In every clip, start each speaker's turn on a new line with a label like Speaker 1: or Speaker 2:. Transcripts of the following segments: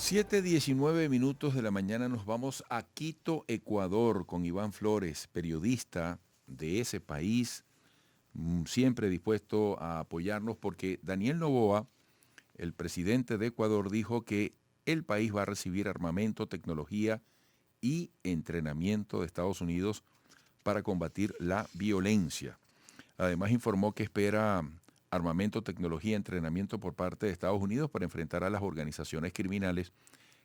Speaker 1: 7:19 de la mañana nos vamos a Quito, Ecuador, con Iván Flores, periodista de ese país, siempre dispuesto a apoyarnos porque Daniel Noboa, el presidente de Ecuador, dijo que el país va a recibir armamento, tecnología y entrenamiento de Estados Unidos para combatir la violencia. Además informó que espera armamento, tecnología, entrenamiento por parte de Estados Unidos para enfrentar a las organizaciones criminales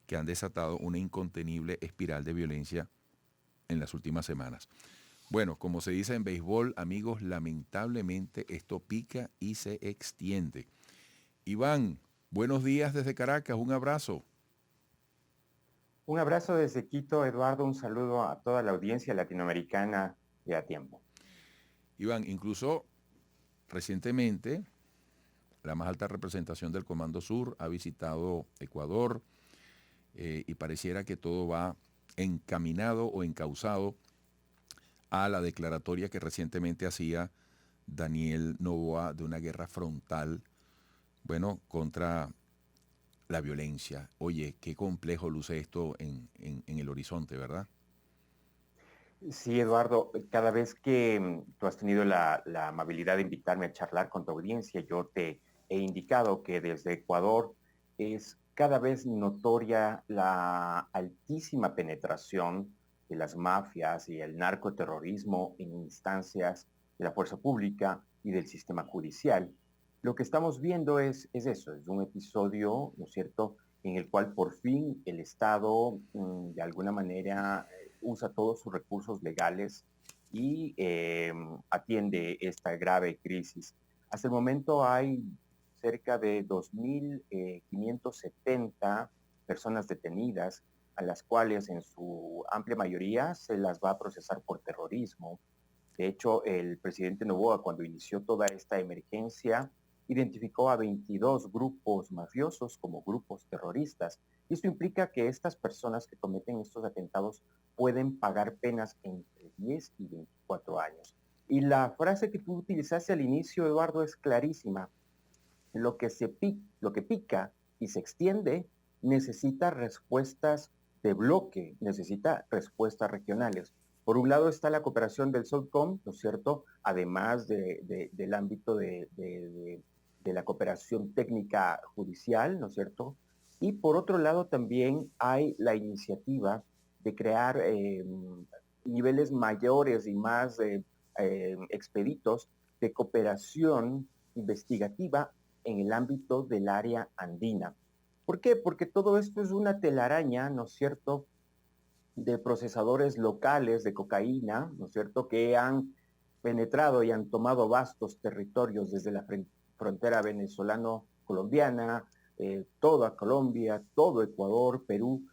Speaker 1: que han desatado una incontenible espiral de violencia en las últimas semanas. Bueno, como se dice en béisbol, amigos, lamentablemente esto pica y se extiende. Iván, buenos días desde Caracas, un abrazo.
Speaker 2: Un abrazo desde Quito, Eduardo, un saludo a toda la audiencia latinoamericana de A Tiempo.
Speaker 1: Iván, incluso recientemente la más alta representación del Comando Sur ha visitado Ecuador y pareciera que todo va encaminado o encauzado a la declaratoria que recientemente hacía Daniel Noboa de una guerra frontal, bueno, contra la violencia. Oye, qué complejo luce esto en el horizonte, ¿verdad?
Speaker 2: Sí, Eduardo, cada vez que tú has tenido la amabilidad de invitarme a charlar con tu audiencia, yo te he indicado que desde Ecuador es cada vez notoria la altísima penetración de las mafias y el narcoterrorismo en instancias de la fuerza pública y del sistema judicial. Lo que estamos viendo es eso, es un episodio, ¿no es cierto?, en el cual por fin el Estado, de alguna manera, usa todos sus recursos legales y atiende esta grave crisis. Hasta el momento hay cerca de 2.570 personas detenidas, a las cuales en su amplia mayoría se las va a procesar por terrorismo. De hecho, el presidente Noboa, cuando inició toda esta emergencia, identificó a 22 grupos mafiosos como grupos terroristas. Y esto implica que estas personas que cometen estos atentados pueden pagar penas entre 10 y 24 años. Y la frase que tú utilizaste al inicio, Eduardo, es clarísima. Lo que pica y se extiende necesita respuestas de bloque, necesita respuestas regionales. Por un lado está la cooperación del SOCOM, ¿no es cierto? Además del ámbito de la cooperación técnica judicial, ¿no es cierto? Y por otro lado también hay la iniciativa de crear niveles mayores y más expeditos de cooperación investigativa en el ámbito del área andina. ¿Por qué? Porque todo esto es una telaraña, ¿no es cierto?, de procesadores locales de cocaína, ¿no es cierto?, que han penetrado y han tomado vastos territorios desde la frontera venezolano-colombiana, toda Colombia, todo Ecuador, Perú.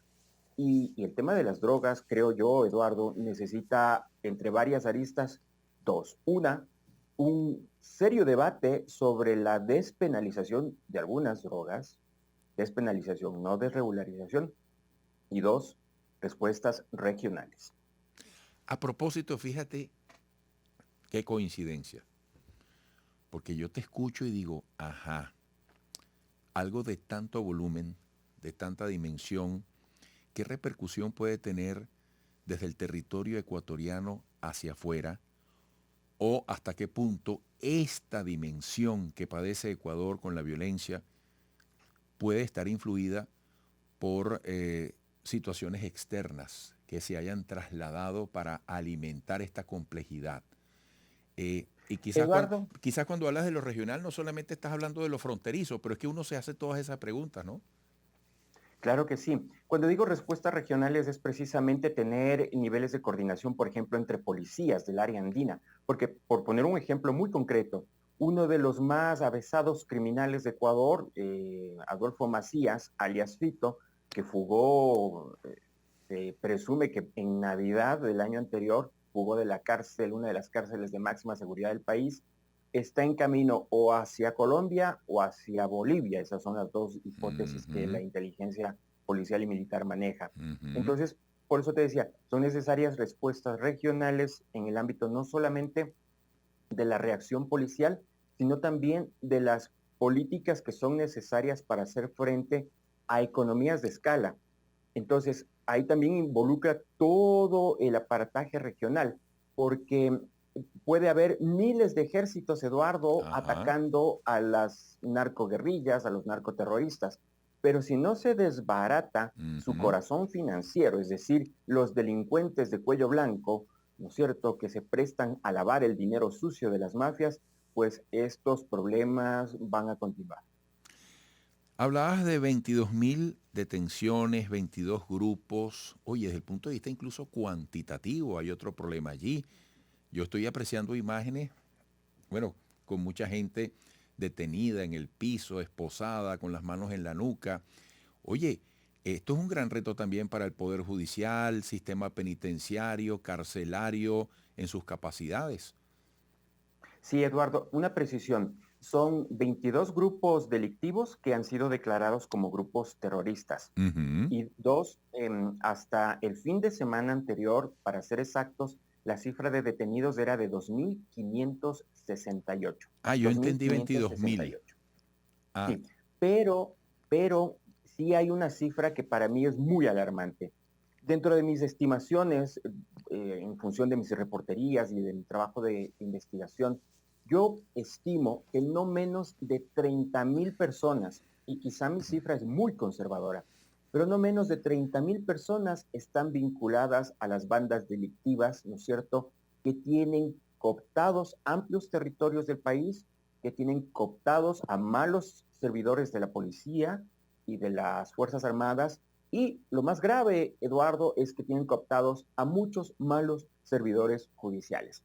Speaker 2: Y el tema de las drogas, creo yo, Eduardo, necesita entre varias aristas dos. Una, un serio debate sobre la despenalización de algunas drogas, despenalización, no desregularización. Y dos, respuestas regionales.
Speaker 1: A propósito, fíjate qué coincidencia, porque yo te escucho y digo, ajá, algo de tanto volumen, de tanta dimensión, ¿qué repercusión puede tener desde el territorio ecuatoriano hacia afuera? ¿O hasta qué punto esta dimensión que padece Ecuador con la violencia puede estar influida por situaciones externas que se hayan trasladado para alimentar esta complejidad? Y
Speaker 2: Eduardo,
Speaker 1: quizás cuando hablas de lo regional no solamente estás hablando de lo fronterizo, pero es que uno se hace todas esas preguntas, ¿no?
Speaker 2: claro que sí. Cuando digo respuestas regionales es precisamente tener niveles de coordinación, por ejemplo, entre policías del área andina. Porque, por poner un ejemplo muy concreto, uno de los más avesados criminales de Ecuador, Adolfo Macías, alias Fito, que fugó, se presume que en Navidad del año anterior fugó de la cárcel, una de las cárceles de máxima seguridad del país, está en camino o hacia Colombia o hacia Bolivia. Esas son las dos hipótesis que la
Speaker 1: Ujú,
Speaker 2: inteligencia policial y militar maneja.
Speaker 1: ujú.
Speaker 2: Entonces, por eso te decía, son necesarias respuestas regionales en el ámbito no solamente de la reacción policial, sino también de las políticas que son necesarias para hacer frente a economías de escala. Entonces, ahí también involucra todo el aparataje regional, porque puede haber miles de ejércitos, Eduardo,
Speaker 1: Ajá.
Speaker 2: atacando a las narcoguerrillas, a los narcoterroristas, pero si no se desbarata su
Speaker 1: Ujú.
Speaker 2: corazón financiero, es decir, los delincuentes de cuello blanco, ¿no es cierto?, que se prestan a lavar el dinero sucio de las mafias, pues estos problemas van a continuar.
Speaker 1: Hablabas de 22.000 detenciones, 22 grupos. Oye, desde el punto de vista incluso cuantitativo, hay otro problema allí. Yo estoy apreciando imágenes, bueno, con mucha gente detenida en el piso, esposada, con las manos en la nuca. Oye, esto es un gran reto también para el Poder Judicial, sistema penitenciario, carcelario, en sus capacidades.
Speaker 2: Sí, Eduardo, una precisión. Son 22 grupos delictivos que han sido declarados como grupos terroristas.
Speaker 1: Ujú.
Speaker 2: Y dos, hasta el fin de semana anterior, para ser exactos, la cifra de detenidos era de 2.568.
Speaker 1: Ah, yo entendí 22.000.
Speaker 2: 2.568.
Speaker 1: Ah,
Speaker 2: Sí, pero, pero sí hay una cifra que para mí es muy alarmante. Dentro de mis estimaciones, en función de mis reporterías y de mi trabajo de investigación, yo estimo que no menos de 30.000 personas, y quizá mi cifra es muy conservadora, pero no menos de 30.000 personas están vinculadas a las bandas delictivas, ¿no es cierto?, que tienen cooptados amplios territorios del país, que tienen cooptados a malos servidores de la policía y de las Fuerzas Armadas. Y lo más grave, Eduardo, es que tienen cooptados a muchos malos servidores judiciales.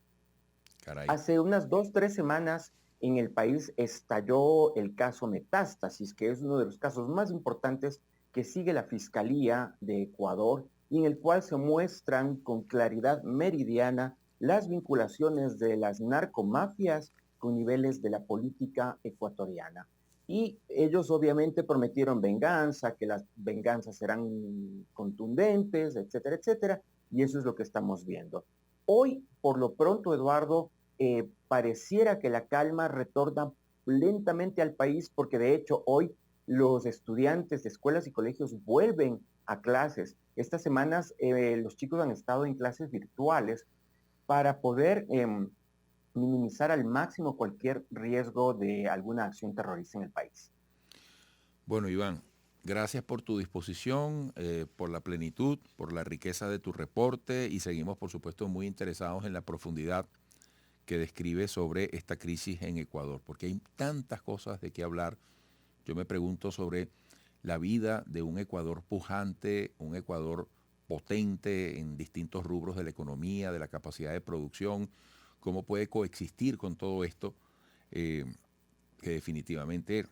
Speaker 1: caray.
Speaker 2: Hace unas 2, 3 semanas en el país estalló el caso Metástasis, que es uno de los casos más importantes que sigue la Fiscalía de Ecuador y en el cual se muestran con claridad meridiana las vinculaciones de las narcomafias con niveles de la política ecuatoriana. Y ellos obviamente prometieron venganza, que las venganzas serán contundentes, etcétera, etcétera, y eso es lo que estamos viendo. Hoy, por lo pronto, Eduardo, pareciera que la calma retorna lentamente al país porque de hecho hoy los estudiantes de escuelas y colegios vuelven a clases. Estas semanas los chicos han estado en clases virtuales para poder minimizar al máximo cualquier riesgo de alguna acción terrorista en el país.
Speaker 1: Bueno, Iván, gracias por tu disposición, por la plenitud, por la riqueza de tu reporte y seguimos, por supuesto, muy interesados en la profundidad que describe sobre esta crisis en Ecuador, porque hay tantas cosas de qué hablar. Yo me pregunto sobre la vida de un Ecuador pujante, un Ecuador potente en distintos rubros de la economía, de la capacidad de producción, cómo puede coexistir con todo esto eh, que definitivamente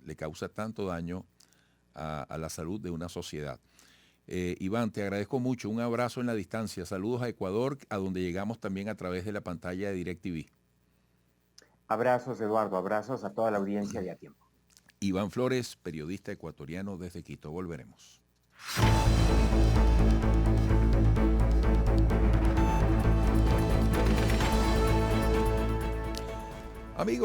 Speaker 1: le causa tanto daño a la salud de una sociedad. Iván, te agradezco mucho. Un abrazo en la distancia. Saludos a Ecuador, a donde llegamos también a través de la pantalla de DirecTV.
Speaker 2: Abrazos, Eduardo, abrazos a toda la audiencia de A Tiempo.
Speaker 1: Iván Flores, periodista ecuatoriano desde Quito. Volveremos. Amigos.